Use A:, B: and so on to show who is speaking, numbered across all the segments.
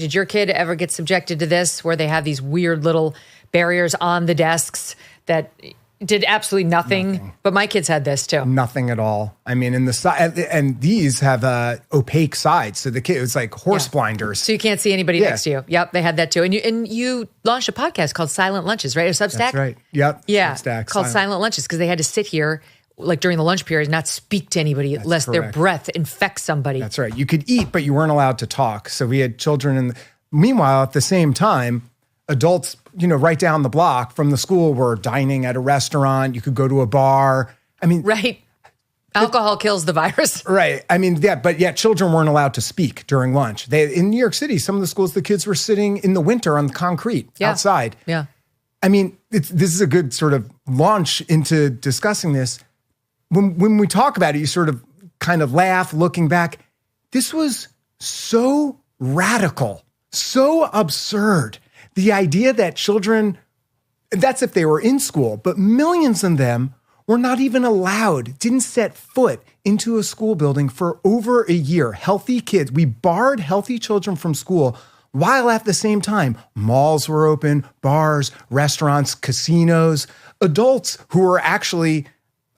A: Did your kid ever get subjected to this, where they have these weird little barriers on the desks that did absolutely nothing? But my kids had this too.
B: Nothing at all. I mean, and these have opaque sides. So the kid, it was like horse blinders.
A: So you can't see anybody next to you. Yep, they had that too. And you launched a podcast called Silent Lunches, right? Or Substack?
B: That's right. Yep.
A: Yeah.
B: Substack,
A: called Silent Lunches, because they had to sit here like during the lunch period, not speak to anybody lest their breath infects somebody.
B: That's right. You could eat, but you weren't allowed to talk. So we had children. And meanwhile, at the same time, adults, right down the block from the school were dining at a restaurant. You could go to a bar. I mean,
A: right. Alcohol kills the virus.
B: Right. I mean, yeah, but yet children weren't allowed to speak during lunch. In New York City, some of the schools, the kids were sitting in the winter on the concrete outside.
A: Yeah.
B: I mean, this is a good sort of launch into discussing this. When we talk about it, you sort of kind of laugh looking back. This was so radical, so absurd. The idea that children, that's if they were in school, but millions of them were not even allowed, didn't set foot into a school building for over a year. Healthy kids, we barred healthy children from school, while at the same time, malls were open, bars, restaurants, casinos. Adults who were actually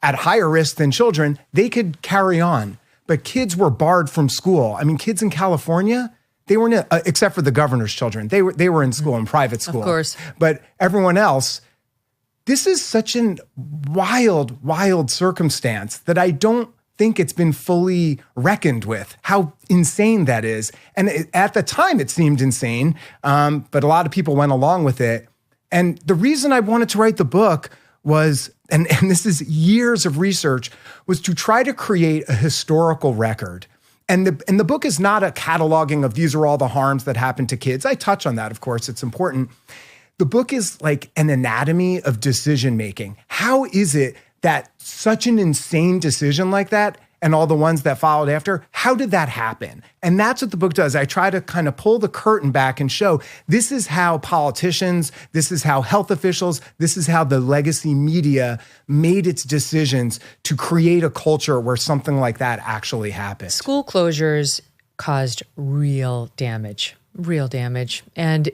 B: at higher risk than children, they could carry on. But kids were barred from school. I mean, kids in California, they weren't, except for the governor's children. They were in school, in private school.
A: Of course.
B: But everyone else, this is such a wild, wild circumstance that I don't think it's been fully reckoned with, how insane that is. And at the time, it seemed insane, but a lot of people went along with it. And the reason I wanted to write the book was, and this is years of research, was to try to create a historical record. And the book is not a cataloging of these are all the harms that happen to kids. I touch on that, of course, it's important. The book is like an anatomy of decision-making. How is it that such an insane decision like that, and all the ones that followed after, how did that happen? And that's what the book does. I try to kind of pull the curtain back and show this is how politicians, this is how health officials, this is how the legacy media made its decisions to create a culture where something like that actually happened.
A: School closures caused real damage. And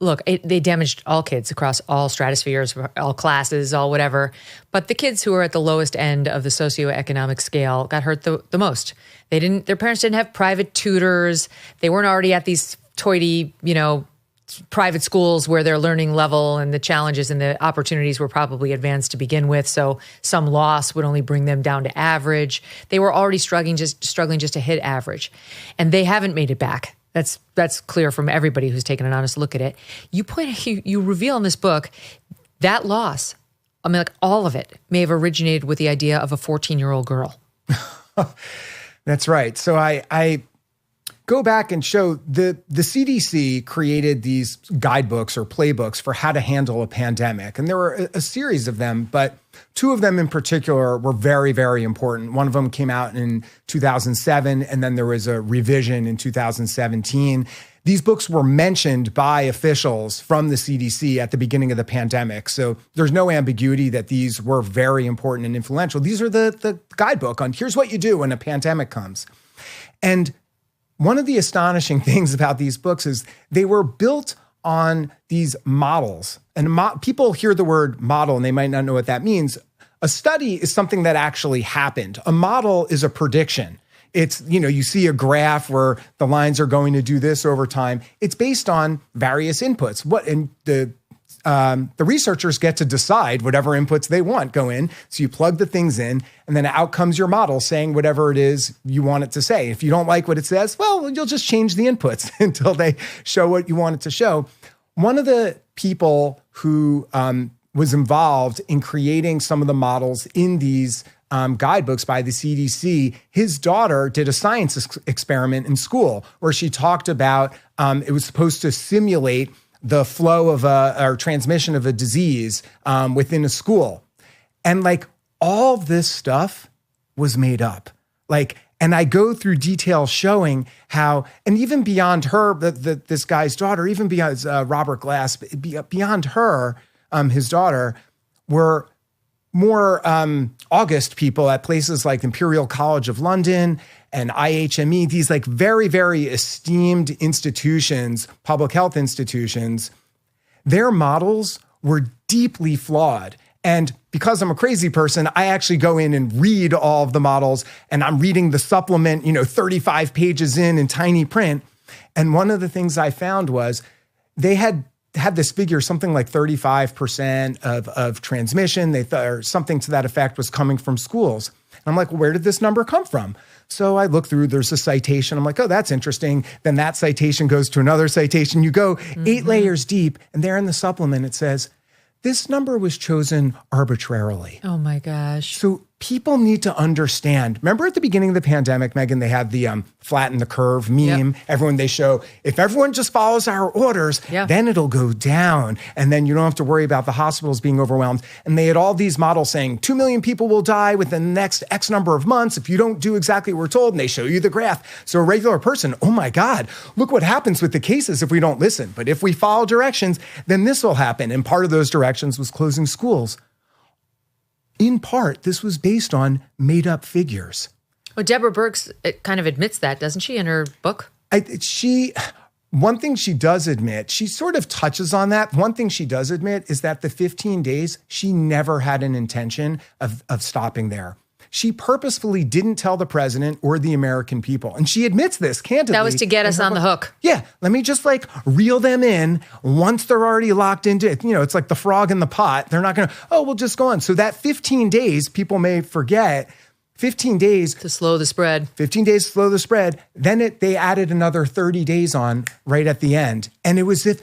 A: look, they damaged all kids across all stratospheres, all classes, all whatever. But the kids who are at the lowest end of the socioeconomic scale got hurt the most. Their parents didn't have private tutors. They weren't already at these toity, private schools where their learning level and the challenges and the opportunities were probably advanced to begin with. So some loss would only bring them down to average. They were already struggling just to hit average. And they haven't made it back. That's clear from everybody who's taken an honest look at it. You reveal in this book that loss, I mean, like all of it may have originated with the idea of a 14-year-old girl.
B: That's right. So I go back and show the CDC created these guidebooks or playbooks for how to handle a pandemic. And there were a series of them, but two of them in particular were very, very important. One of them came out in 2007, and then there was a revision in 2017. These books were mentioned by officials from the CDC at the beginning of the pandemic. So there's no ambiguity that these were very important and influential. These are the guidebook on here's what you do when a pandemic comes. And one of the astonishing things about these books is they were built on these models. And people hear the word model and they might not know what that means. A study is something that actually happened. A model is a prediction. It's, you see a graph where the lines are going to do this over time. It's based on various inputs. The researchers get to decide whatever inputs they want go in. So you plug the things in, and then out comes your model saying whatever it is you want it to say. If you don't like what it says, well, you'll just change the inputs until they show what you want it to show. One of the people who was involved in creating some of the models in these guidebooks by the CDC, his daughter did a science experiment in school where she talked about it was supposed to simulate the flow of or transmission of a disease within a school. And all this stuff was made up. And I go through details showing how, and even beyond her, this guy's daughter, even beyond Robert Glass, beyond her, his daughter, were more August people at places like Imperial College of London and IHME, these like very, very esteemed institutions, public health institutions, their models were deeply flawed. And because I'm a crazy person, I actually go in and read all of the models, and I'm reading the supplement, 35 pages in tiny print. And one of the things I found was they had this figure, something like 35% of transmission, they thought, or something to that effect, was coming from schools. And I'm like, well, where did this number come from? So I look through, there's a citation. I'm like, oh, that's interesting. Then that citation goes to another citation. You go 8 layers deep, and there in the supplement, it says, this number was chosen arbitrarily.
A: Oh my gosh.
B: So people need to understand. Remember at the beginning of the pandemic, Megyn, they had the flatten the curve meme. Yep. They show, if everyone just follows our orders, then it'll go down. And then you don't have to worry about the hospitals being overwhelmed. And they had all these models saying 2 million people will die within the next X number of months if you don't do exactly what we're told. And they show you the graph. So a regular person, oh my God, look what happens with the cases if we don't listen. But if we follow directions, then this will happen. And part of those directions was closing schools. In part, this was based on made-up figures.
A: Well, Deborah Birx kind of admits that, doesn't she, in her book?
B: One thing she does admit, she sort of touches on that. One thing she does admit is that the 15 days, she never had an intention of stopping there. She purposefully didn't tell the president or the American people. And she admits this candidly.
A: That was to get us on the hook.
B: Yeah. Let me just reel them in once they're already locked into it. It's like the frog in the pot. They're not going to, we'll just go on. So that 15 days, people may forget, 15 days.
A: To slow the spread.
B: 15 days to slow the spread. Then they added another 30 days on right at the end. And it was same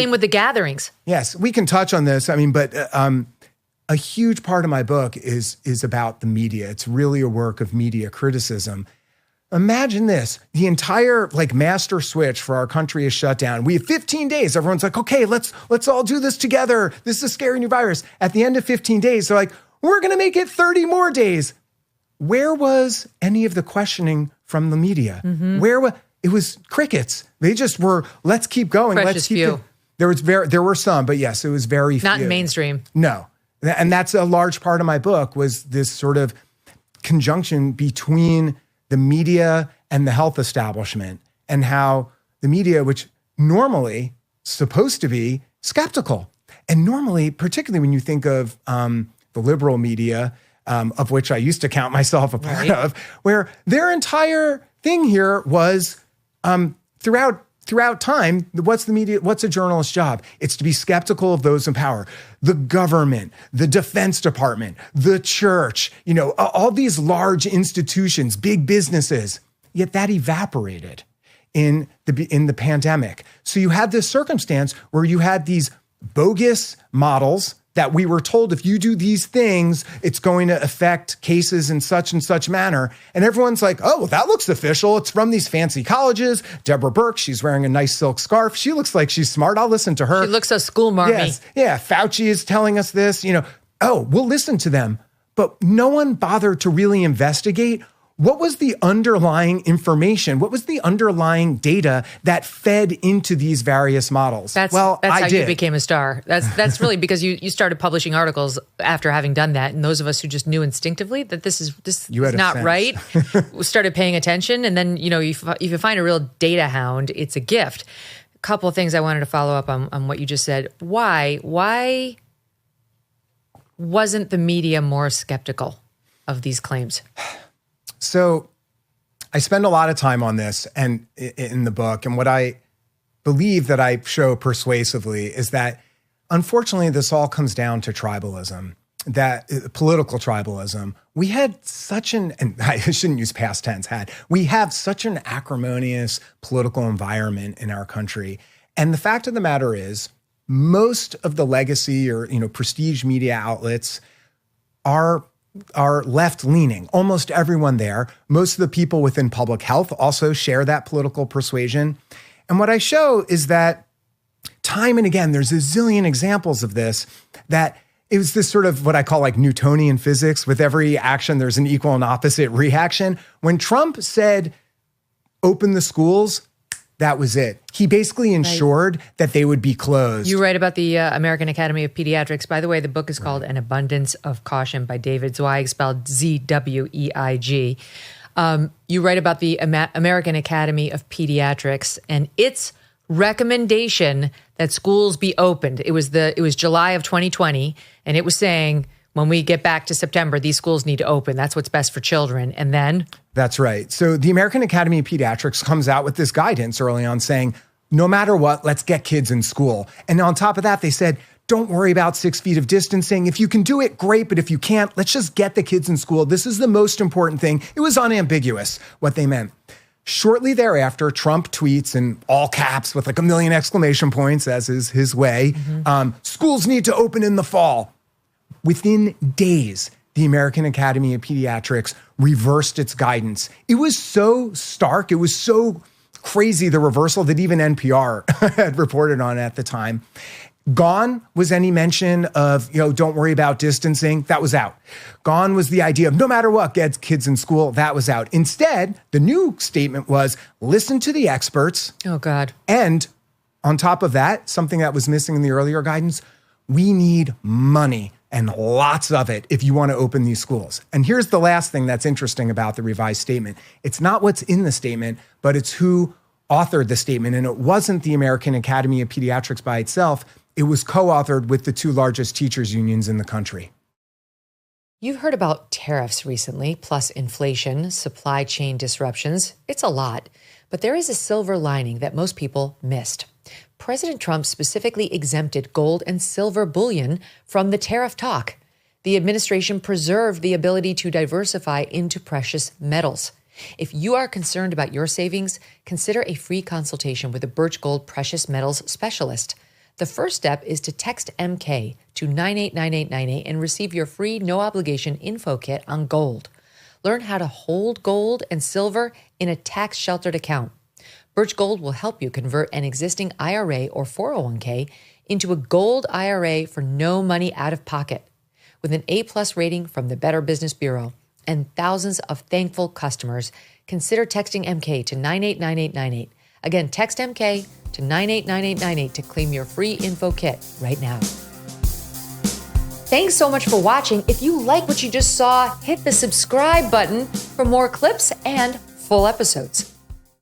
A: with the gatherings.
B: Yes. We can touch on this. But a huge part of my book is about the media. It's really a work of media criticism. Imagine this. The entire master switch for our country is shut down. We have 15 days. Everyone's like, okay, let's all do this together. This is a scary new virus. At the end of 15 days, they're like, we're going to make it 30 more days. Where was any of the questioning from the media? Mm-hmm. It was crickets. They just were, let's keep going.
A: Precious few.
B: There were some, but yes, it was very few.
A: Not in mainstream.
B: No. And that's a large part of my book, was this sort of conjunction between the media and the health establishment, and how the media, which normally supposed to be skeptical, and normally, particularly when you think of the liberal media, of which I used to count myself a part of, where their entire thing here was throughout time, what's the media? What's a journalist's job? It's to be skeptical of those in power. The government, the Defense Department, the church, all these large institutions, big businesses. Yet that evaporated in the pandemic. So you had this circumstance where you had these bogus models that we were told, if you do these things, it's going to affect cases in such and such manner. And everyone's like, oh, well, that looks official. It's from these fancy colleges. Deborah Birx, she's wearing a nice silk scarf. She looks like she's smart. I'll listen to her.
A: She looks so school-marmy.
B: Yes. Yeah, Fauci is telling us this. We'll listen to them. But no one bothered to really investigate what was the underlying information? What was the underlying data that fed into these various models?
A: That's how you became a star. That's really because you started publishing articles after having done that. And those of us who just knew instinctively that this is not right, started paying attention. And then, if you find a real data hound, it's a gift. A couple of things I wanted to follow up on what you just said. Why wasn't the media more skeptical of these claims?
B: So I spend a lot of time on this and in the book. And what I believe that I show persuasively is that, unfortunately, this all comes down to tribalism, that political tribalism. We had and I shouldn't use past tense, we have such an acrimonious political environment in our country. And the fact of the matter is, most of the legacy or, prestige media outlets are left-leaning. Almost everyone there. Most of the people within public health also share that political persuasion. And what I show is that time and again, there's a zillion examples of this, that it was this sort of what I call Newtonian physics. With every action, there's an equal and opposite reaction. When Trump said, open the schools, that was it. He basically ensured that they would be closed.
A: You write about the American Academy of Pediatrics. By the way, the book is called An Abundance of Caution by David Zweig, spelled Zweig. You write about the American Academy of Pediatrics and its recommendation that schools be opened. It was July of 2020, and it was saying when we get back to September, these schools need to open. That's what's best for children. And then?
B: That's right. So the American Academy of Pediatrics comes out with this guidance early on saying, no matter what, let's get kids in school. And on top of that, they said, don't worry about 6 feet of distancing. If you can do it, great. But if you can't, let's just get the kids in school. This is the most important thing. It was unambiguous what they meant. Shortly thereafter, Trump tweets in all caps with like 1 million exclamation points, as is his way. Schools need to open in the fall. Within days, the American Academy of Pediatrics reversed its guidance. It was so stark. It was so crazy, the reversal, that even NPR had reported on at the time. Gone was any mention of, don't worry about distancing. That was out. Gone was the idea of no matter what, get kids in school. That was out. Instead, the new statement was listen to the experts.
A: Oh, God.
B: And on top of that, something that was missing in the earlier guidance, we need money and lots of it if you want to open these schools. And here's the last thing that's interesting about the revised statement. It's not what's in the statement, but it's who authored the statement. And it wasn't the American Academy of Pediatrics by itself. It was co-authored with the 2 largest teachers unions in the country.
A: You've heard about tariffs recently, plus inflation, supply chain disruptions. It's a lot, but there is a silver lining that most people missed. President Trump specifically exempted gold and silver bullion from the tariff talk. The administration preserved the ability to diversify into precious metals. If you are concerned about your savings, consider a free consultation with a Birch Gold precious metals specialist. The first step is to text MK to 989898 and receive your free no-obligation info kit on gold. Learn how to hold gold and silver in a tax-sheltered account. Birch Gold will help you convert an existing IRA or 401k into a gold IRA for no money out of pocket. With an A+ rating from the Better Business Bureau and thousands of thankful customers, consider texting MK to 989898. Again, text MK to 989898 to claim your free info kit right now. Thanks so much for watching. If you like what you just saw, hit the subscribe button for more clips and full episodes.